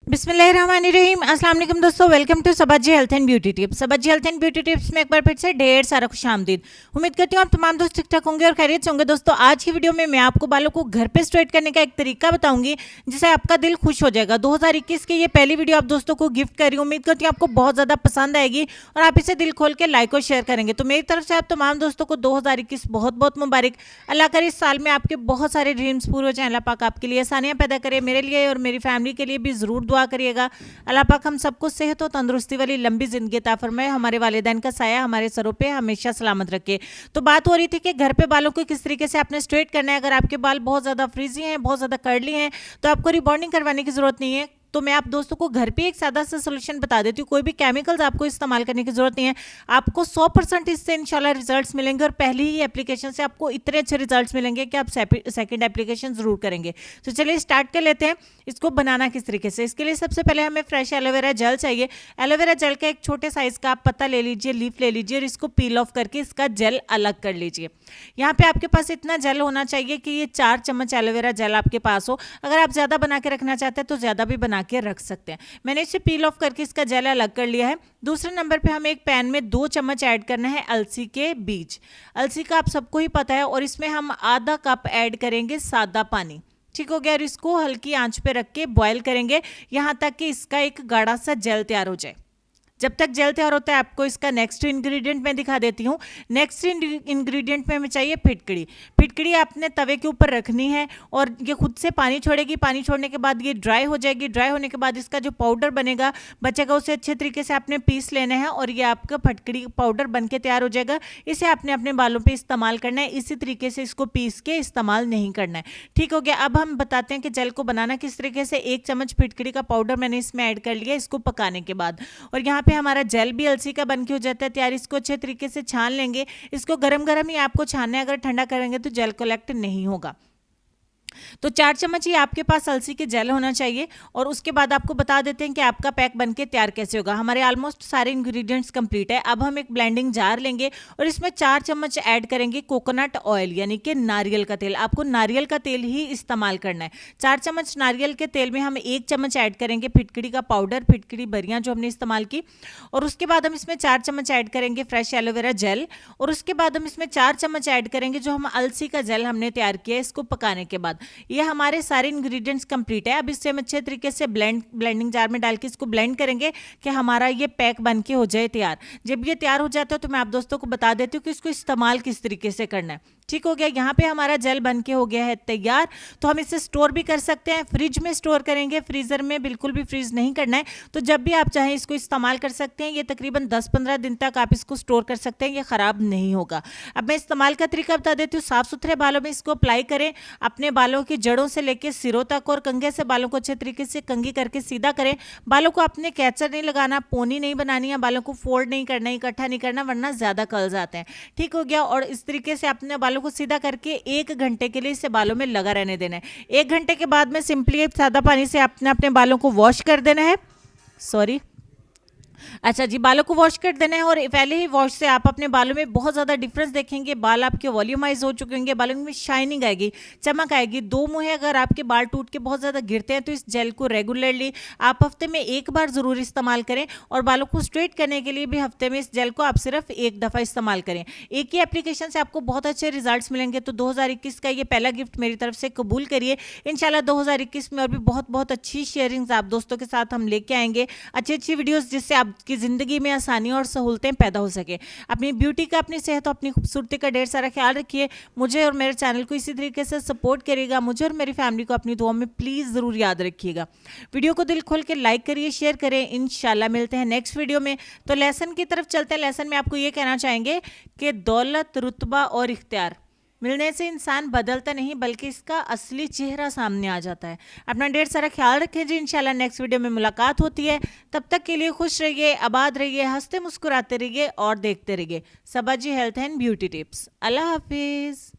बिस्मिल्लाहिर्रहमानिर्रहीम। अस्सलाम वालेकुम दोस्तों, welcome to Sabaji health and beauty tips. Sabaji health and beauty tips में एक बार फिर से ढेर सारा खुशामदीद। उम्मीद करती हूँ आप तमाम दोस्त ठीक ठाक होंगे और खैरियत से होंगे। दोस्तों आज की वीडियो में मैं आपको बालों को घर पे स्ट्रेट करने का एक तरीका बताऊंगी जिससे आपका दिल खुश हो जाएगा। 2021 की ये पहली वीडियो आप दोस्तों को गिफ्ट कर रही हूँ। उम्मीद करती हूँ आपको बहुत ज़्यादा पसंद आएगी और आप इसे दिल खोल के लाइक और शेयर करेंगे। तो मेरी तरफ से आप तमाम दोस्तों को 2021 बहुत बहुत मुबारक। अल्लाह करे इस साल में आपके बहुत सारे ड्रीम्स पूरे हो जाएं। अल्लाह पाक आपके लिए आसानियाँ पैदा करे। मेरे लिए और मेरी फैमिली के लिए भी ज़रूर दुआ करिएगा। अल्लाह पाक हम सबको सेहत और तंदुरुस्ती वाली लंबी जिंदगी अता फरमाए। हमारे वालिदैन का साया हमारे सरों पे हमेशा सलामत रखे। तो बात हो रही थी कि घर पे बालों को किस तरीके से आपने स्ट्रेट करना है। अगर आपके बाल बहुत ज़्यादा फ्रीजी हैं, बहुत ज़्यादा कर्ली हैं, तो आपको रिबॉन्डिंग करवाने की ज़रूरत नहीं है। तो मैं आप दोस्तों को घर पे एक सादा सा सोल्यूशन बता देती हूँ। कोई भी केमिकल्स आपको इस्तेमाल करने की जरूरत नहीं है। आपको 100% इससे इंशाल्लाह रिजल्ट्स मिलेंगे और पहली ही एप्लीकेशन से आपको इतने अच्छे रिजल्ट्स मिलेंगे कि आप सेकंड एप्लीकेशन जरूर करेंगे। तो चलिए स्टार्ट कर लेते हैं। इसको बनाना किस तरीके से। इसके लिए सबसे पहले हमें फ्रेश एलोवेरा जेल चाहिए। एलोवेरा जेल का एक छोटे साइज का आप पत्ता ले लीजिए, लीफ ले लीजिए और इसको पील ऑफ करके इसका जेल अलग कर लीजिए। यहाँ पे आपके पास इतना जेल होना चाहिए कि ये 4 चम्मच एलोवेरा जेल आपके पास हो। अगर आप ज़्यादा बना के रखना चाहते हैं तो ज़्यादा भी बना के रख सकते हैं। मैंने इसे पील ऑफ करके इसका जेल अलग कर लिया है। दूसरे नंबर पे हमें एक पैन में 2 चम्मच ऐड करना है अलसी के बीज। अलसी का आप सबको ही पता है और इसमें हम आधा कप ऐड करेंगे सादा पानी। ठीक हो गया। और इसको हल्की आंच पे रख के बॉयल करेंगे यहाँ तक कि इसका एक गाढ़ा सा जेल तैयार हो जाए। जब तक जेल तैयार होता है आपको इसका नेक्स्ट इंग्रेडिएंट मैं दिखा देती हूँ। नेक्स्ट इंग्रेडिएंट में हमें चाहिए फिटकड़ी। फिटकड़ी आपने तवे के ऊपर रखनी है और ये खुद से पानी छोड़ेगी। पानी छोड़ने के बाद ये ड्राई हो जाएगी। ड्राई होने के बाद इसका जो पाउडर बनेगा बचेगा उसे अच्छे तरीके से आपने पीस लेना है और ये आपका फटकड़ी पाउडर बन के तैयार हो जाएगा। इसे आपने अपने बालों पर इस्तेमाल करना है। इसी तरीके से इसको पीस के इस्तेमाल नहीं करना है। ठीक हो गया। अब हम बताते हैं कि जेल को बनाना किस तरीके से। 1 चम्मच फिटकड़ी का पाउडर मैंने इसमें ऐड कर लिया इसको पकाने के बाद। और यहाँ पे हमारा जेल भी अलसी का बन के हो जाता है तैयार। इसको अच्छे तरीके से छान लेंगे। इसको गरम गरम ही आपको छानना है। अगर ठंडा करेंगे तो जेल कलेक्ट नहीं होगा। तो 4 चम्मच ही आपके पास अलसी के जेल होना चाहिए। और उसके बाद आपको बता देते हैं कि आपका पैक बनके तैयार कैसे होगा। हमारे ऑलमोस्ट सारे इंग्रेडिएंट्स कंप्लीट है। अब हम एक ब्लेंडिंग जार लेंगे और इसमें 4 चम्मच ऐड करेंगे कोकोनट ऑयल यानी कि नारियल का तेल। आपको नारियल का तेल ही इस्तेमाल करना है। 4 चम्मच नारियल के तेल में हम 1 चम्मच ऐड करेंगे फिटकड़ी का पाउडर, फिटकड़ी बरियां जो हमने इस्तेमाल की। और उसके बाद हम इसमें 4 चम्मच ऐड करेंगे फ्रेश एलोवेरा जेल। और उसके बाद हम इसमें 4 चम्मच ऐड करेंगे जो हम अलसी का जेल हमने तैयार किया है इसको पकाने के बाद। ये हमारे सारे इंग्रेडिएंट्स कंप्लीट है। अब इससे हम अच्छे तरीके से ब्लेंडिंग जार में डाल के इसको ब्लेंड करेंगे कि हमारा ये पैक बन के हो जाए तैयार। जब ये तैयार हो जाता है तो मैं आप दोस्तों को बता देती हूँ कि इसको इस्तेमाल किस तरीके से करना है। ठीक हो गया। यहाँ पे हमारा जेल बन के हो गया है तैयार। तो हम इसे स्टोर भी कर सकते हैं। फ्रिज में स्टोर करेंगे, फ्रीजर में बिल्कुल भी फ्रीज नहीं करना है। तो जब भी आप चाहें इसको इस्तेमाल कर सकते हैं। ये तकरीबन 10-15 दिन तक आप इसको स्टोर कर सकते हैं। ये खराब नहीं होगा। अब मैं इस्तेमाल का तरीका बता देती हूँ। साफ सुथरे बालों में इसको अप्लाई करें। अपने बालों की जड़ों से लेकर सिरों तक और कंघे से बालों को अच्छे तरीके से कंघी करके सीधा करें। बालों को अपने कैचर नहीं लगाना, पोनी नहीं बनानी है, बालों को फोल्ड नहीं करना, इकट्ठा नहीं करना वरना ज्यादा कर्ल्स आते हैं। ठीक हो गया। और इस तरीके से अपने बालों को सीधा करके 1 घंटे के लिए इसे बालों में लगा रहने देना है। 1 घंटे के बाद में सिंपली सादा पानी से अपने बालों को वॉश कर देना है। सॉरी, अच्छा जी, बालों को वॉश कर देना है। और पहले ही वॉश से आप अपने बालों में बहुत ज़्यादा डिफरेंस देखेंगे। बाल आपके वॉल्यूमाइज हो चुके होंगे, बालों में शाइनिंग आएगी, चमक आएगी। 2 मुँह अगर आपके बाल टूट के बहुत ज़्यादा गिरते हैं तो इस जेल को रेगुलरली आप हफ्ते में 1 बार ज़रूर इस्तेमाल करें। और बालों को स्ट्रेट करने के लिए भी हफ्ते में इस जेल को आप सिर्फ 1 दफ़ा इस्तेमाल करें। एक ही एप्लीकेशन से आपको बहुत अच्छे रिजल्ट्स मिलेंगे। तो 2021 का ये पहला गिफ्ट मेरी तरफ से कबूल करिए। इंशाल्लाह 2021 में और भी बहुत बहुत अच्छी शेयरिंग्स आप दोस्तों के साथ हम लेके आएंगे। अच्छी अच्छी वीडियोज़ जिससे आपकी ज़िंदगी में आसानी और सहूलतें पैदा हो सके। अपनी ब्यूटी का, अपनी सेहत और अपनी खूबसूरती का ढेर सारा ख्याल रखिए। मुझे और मेरे चैनल को इसी तरीके से सपोर्ट करिएगा। मुझे और मेरी फैमिली को अपनी दुआ में प्लीज़ ज़रूर याद रखिएगा। वीडियो को दिल खोल के लाइक करिए, शेयर करें। इंशाल्लाह मिलते हैं नेक्स्ट वीडियो में। तो लेसन की तरफ चलते हैं। लेसन में आपको ये कहना चाहेंगे कि दौलत, रुतबा और इख्तियार मिलने से इंसान बदलता नहीं बल्कि इसका असली चेहरा सामने आ जाता है। अपना ढेर सारा ख्याल रखें जी। इंशाल्लाह नेक्स्ट वीडियो में मुलाकात होती है। तब तक के लिए खुश रहिए, आबाद रहिए, हंसते मुस्कुराते रहिए और देखते रहिए सबाजी हेल्थ एंड ब्यूटी टिप्स। अल्लाह हाफिज़।